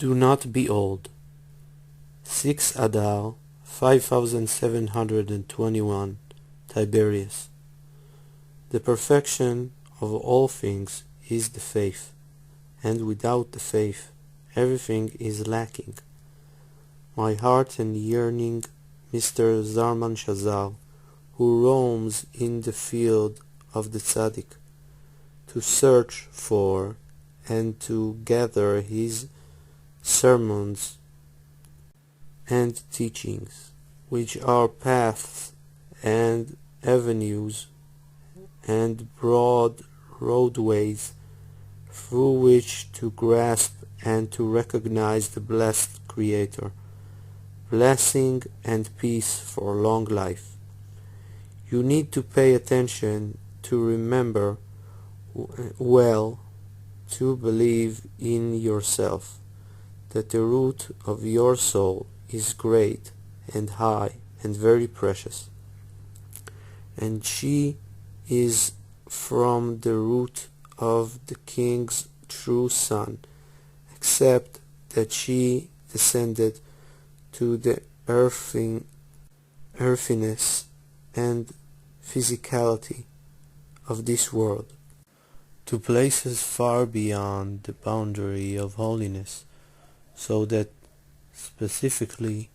Do not be old. 6 Adar 5721 Tiberius. The perfection of all things is the faith, and without the faith everything is lacking. My heart and yearning Mr. Zarman Shazal, who roams in the field of the tzaddik, to search for and to gather his sermons and teachings, which are paths and avenues and broad roadways through which to grasp and to recognize the blessed Creator. Blessing and peace for long life. You need to pay attention, to remember well, to believe in yourself, that the root of your soul is great and high and very precious, and she is from the root of the King's true Son, except that she descended to the earthiness and physicality of this world, to places far beyond the boundary of holiness, so that specifically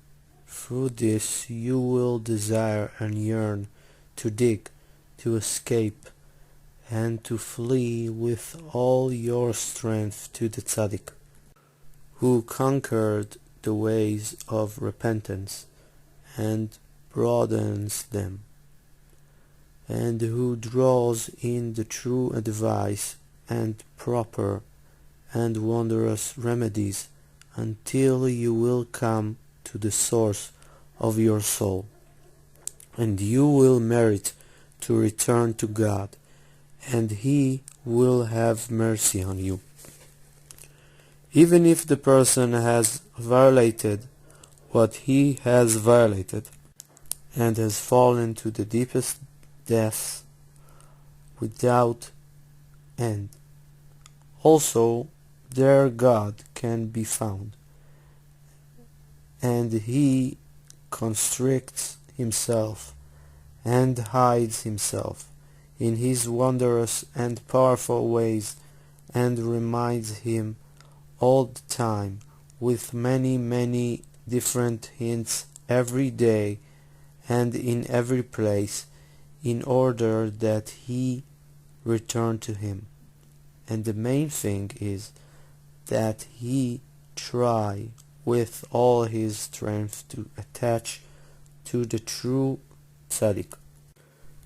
through this you will desire and yearn to dig, to escape, and to flee with all your strength to the tzaddik, who conquered the ways of repentance and broadens them, and who draws in the true advice and proper and wondrous remedies until you will come to the source of your soul, and you will merit to return to God, and He will have mercy on you. Even if the person has violated what he has violated, and has fallen to the deepest depths without end, also there God can be found, and He constricts Himself and hides Himself in His wondrous and powerful ways, and reminds Him all the time with many different hints every day and in every place, in order that he return to Him. And the main thing is that he try with all his strength to attach to the true tzaddik,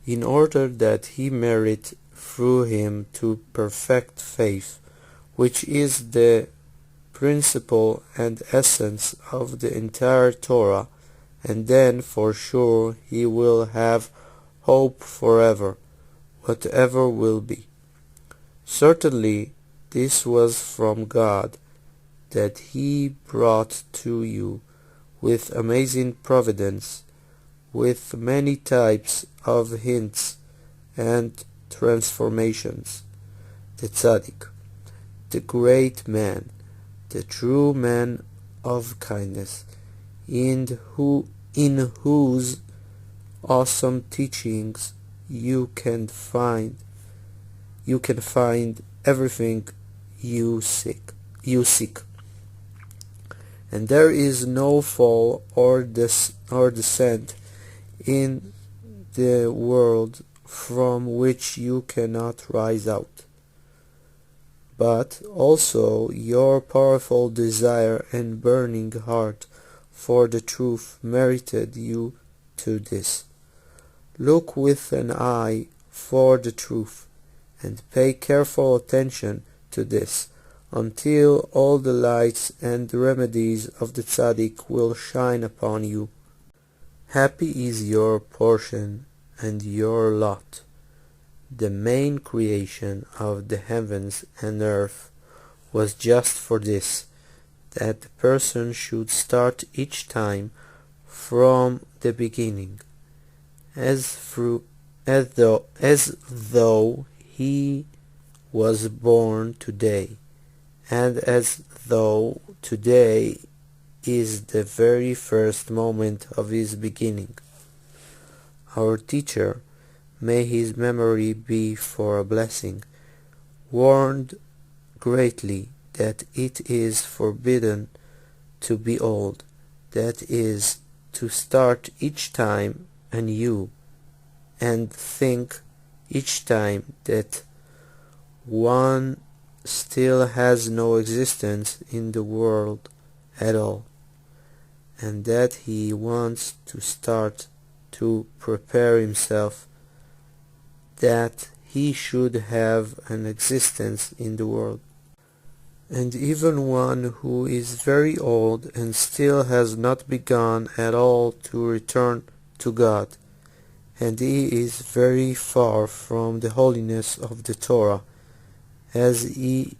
in order that he merit through him to perfect faith, which is the principle and essence of the entire Torah, and then for sure he will have hope forever, whatever will be. Certainly this was from God, that He brought to you with amazing providence, with many types of hints and transformations, the tzaddik, the great man, the true man of kindness, in whose awesome teachings you can find everything you seek. And there is no fall or descent in the world from which you cannot rise out. But also your powerful desire and burning heart for the truth merited you to this. Look with an eye for the truth, and pay careful attention to this, until all the lights and remedies of the tzaddik will shine upon you. Happy is your portion and your lot. The main creation of the heavens and earth was just for this, that the person should start each time from the beginning, as though he was born today, and as though Today is the very first moment of his beginning. Our teacher, may his memory be for a blessing, warned greatly that it is forbidden to be old, that is, to start each time anew, and think each time that one still has no existence in the world at all, and that he wants to start to prepare himself that he should have an existence in the world. And even one who is very old and still has not begun at all to return to God, and he is very far from the holiness of the Torah, as he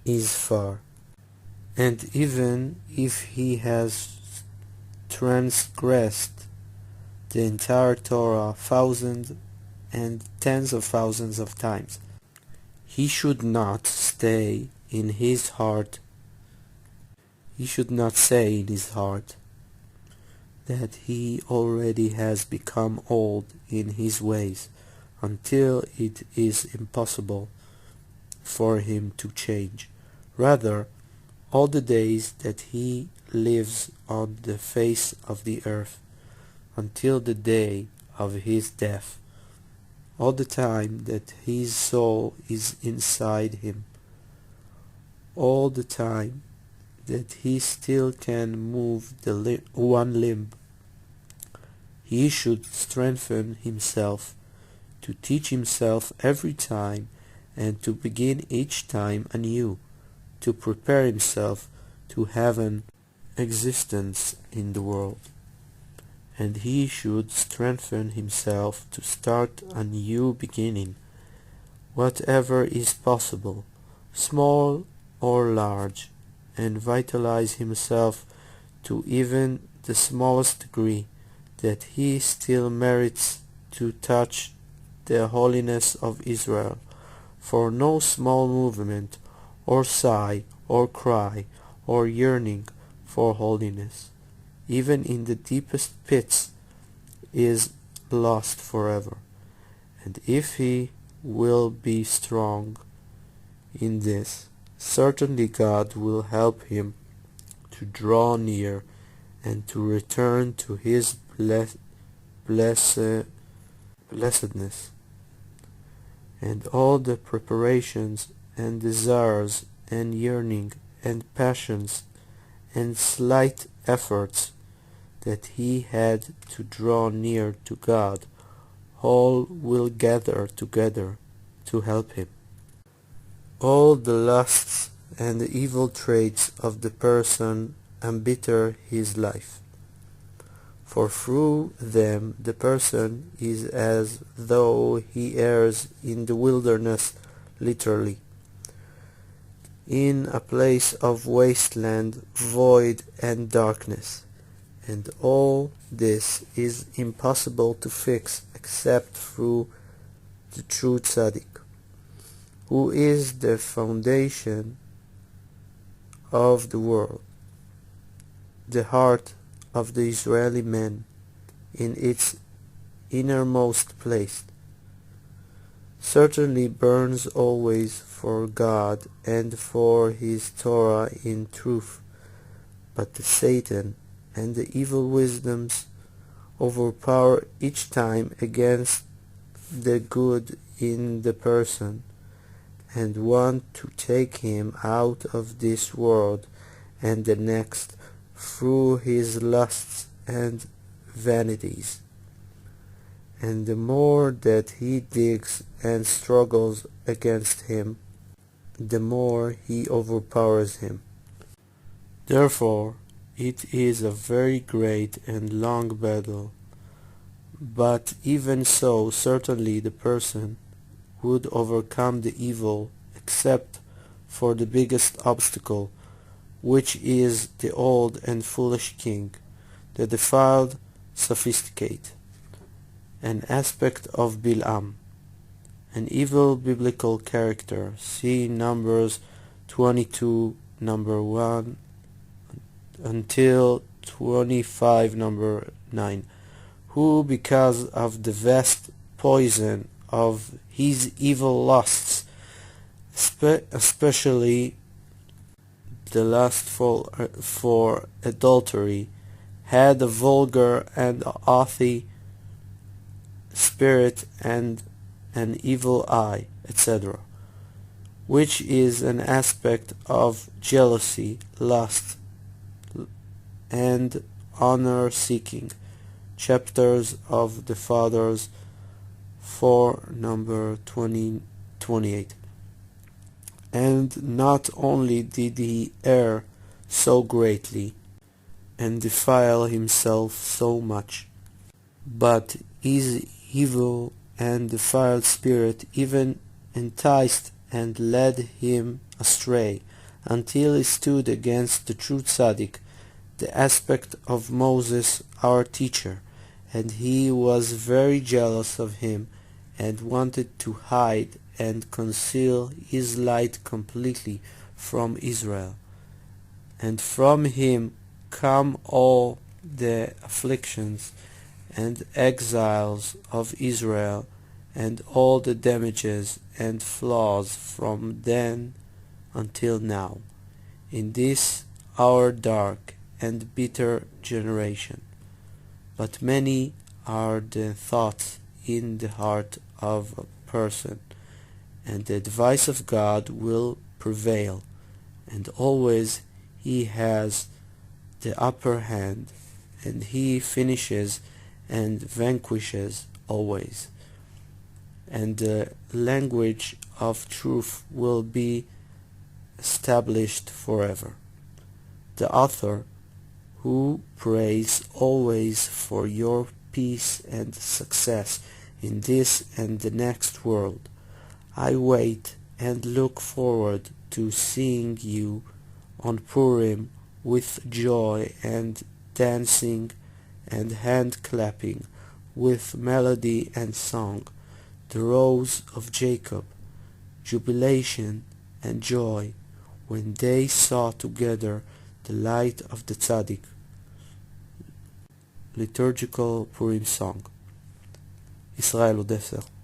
is far. And even if he has transgressed the entire Torah thousands and tens of thousands of times, he should not stay in his heart. He should not say in his heart that he already has become old in his ways, until it is impossible for him to change. Rather, all the days that he lives on the face of the earth, until the day of his death, all the time that his soul is inside him, all the time that he still can move the one limb, he should strengthen himself to teach himself every time and to begin each time anew, to prepare himself to have an existence in the world. And he should strengthen himself to start a new beginning, whatever is possible, small or large, and vitalize himself to even the smallest degree, that he still merits to touch the holiness of Israel. For no small movement, or sigh, or cry, or yearning for holiness, even in the deepest pits, is lost forever. And if he will be strong in this, certainly God will help him to draw near and to return to his blessedness. And all the preparations and desires and yearning and passions and slight efforts that he had to draw near to God, all will gather together to help him. All the lusts and the evil traits of the person embitter his life, for through them the person is as though he errs in the wilderness, literally, in a place of wasteland, void and darkness. And all this is impossible to fix except through the true tzaddik, who is the foundation of the world, the heart of the Israeli man in its innermost place, certainly burns always for God and for his Torah in truth, but the Satan and the evil wisdoms overpower each time against the good in the person, and want to take him out of this world and the next through his lusts and vanities. And the more that he digs and struggles against him, the more he overpowers him. Therefore, it is a very great and long battle, but even so, certainly the person would overcome the evil except for the biggest obstacle, which is the old and foolish king, the defiled sophisticate, an aspect of Bil'am, an evil biblical character. See Numbers 22, number 1 until 25, number 9, who because of the vast poison of his evil lusts, especially the lust for adultery, had a vulgar and haughty spirit and an evil eye, etc., which is an aspect of jealousy, lust, and honor-seeking. Chapters of the Fathers 4, number 28. And not only did he err so greatly, and defile himself so much, but his evil and defiled spirit even enticed and led him astray, until he stood against the true tzaddik, the aspect of Moses our teacher, and he was very jealous of him, and wanted to hide and conceal his light completely from Israel. And from him come all the afflictions and exiles of Israel, and all the damages and flaws from then until now, in this our dark and bitter generation. But many are the thoughts in the heart of a person, and the advice of God will prevail, and always he has the upper hand, and he finishes and vanquishes always, and the language of truth will be established forever. The author, who prays always for your peace and success in this and the next world, I wait and look forward to seeing you on Purim with joy and dancing and hand-clapping, with melody and song, the rose of Jacob, jubilation and joy, when they saw together the light of the tzaddik. Liturgical Purim song. Israel עוד 10